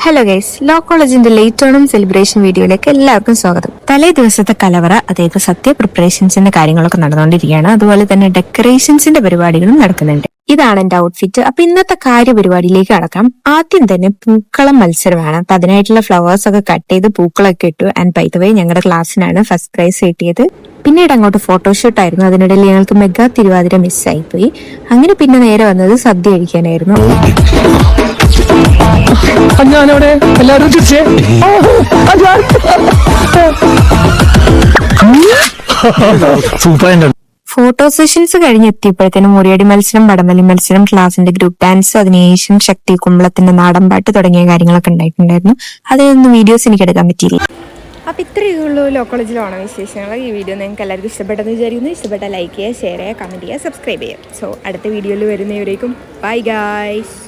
Hello guys, law കോളേജിന്റെ late Onam celebration വീഡിയോയിലേക്ക് എല്ലാവർക്കും സ്വാഗതം. തലേ ദിവസത്തെ കലവറ, അതായത് സദ്യ പ്രിപ്പറേഷൻസിന്റെ കാര്യങ്ങളൊക്കെ നടന്നുകൊണ്ടിരിക്കുകയാണ്. അതുപോലെ തന്നെ ഡെക്കറേഷൻസിന്റെ പരിപാടികളും നടക്കുന്നുണ്ട്. ഇതാണ് എന്റെ ഔട്ട്ഫിറ്റ്. അപ്പൊ ഇന്നത്തെ കാര്യപരിപാടിയിലേക്ക് കടക്കാം. ആദ്യം തന്നെ പൂക്കളം മത്സരമാണ്. അപ്പൊ അതിനായിട്ടുള്ള ഫ്ലവേഴ്സ് ഒക്കെ കട്ട് ചെയ്ത് പൂക്കളൊക്കെ ഇട്ടു. ആൻഡ് ബൈ ദ വേ ഞങ്ങളുടെ ക്ലാസ്സിനാണ് ഫസ്റ്റ് പ്രൈസ് കിട്ടിയത്. പിന്നീട് അങ്ങോട്ട് ഫോട്ടോഷൂട്ട് ആയിരുന്നു. അതിനിടയിൽ ഞങ്ങൾക്ക് മെഗാ തിരുവാതിര മിസ്സായി പോയി. അങ്ങനെ പിന്നെ നേരെ വന്നത് സദ്യ കഴിക്കാനായിരുന്നു. ഫോട്ടോ സെഷൻസ് കഴിഞ്ഞെത്തിയപ്പോഴത്തേനും മുറിയടി മത്സരം, വടംവലി മത്സരം, ക്ലാസിന്റെ ഗ്രൂപ്പ് ഡാൻസ്, അതിനുശേഷം ശക്തി, കുമ്പളത്തിന്റെ നാടൻ പാട്ട് തുടങ്ങിയ കാര്യങ്ങളൊക്കെ ഉണ്ടായിട്ടുണ്ടായിരുന്നു. അതിനൊന്നും വീഡിയോസ് എനിക്ക് എടുക്കാൻ പറ്റിയില്ല. അപ്പോൾ ഇത്രയേ ഉള്ളൂ ലോ കോളേജിലെ ഓണം വിശേഷങ്ങൾ. ഈ വീഡിയോ നിങ്ങൾക്ക് എല്ലാവർക്കും ഇഷ്ടപ്പെട്ടെന്ന് വിചാരിക്കുന്നു. ഇഷ്ടപ്പെട്ടാൽ ലൈക്ക് ചെയ്യുക, ഷെയർ ചെയ്യുക, കമൻറ്റ് ചെയ്യുക, സബ്സ്ക്രൈബ് ചെയ്യുക. സോ അടുത്ത വീഡിയോയിൽ വരുന്നവരേക്കും ബൈ ഗായ്സ്.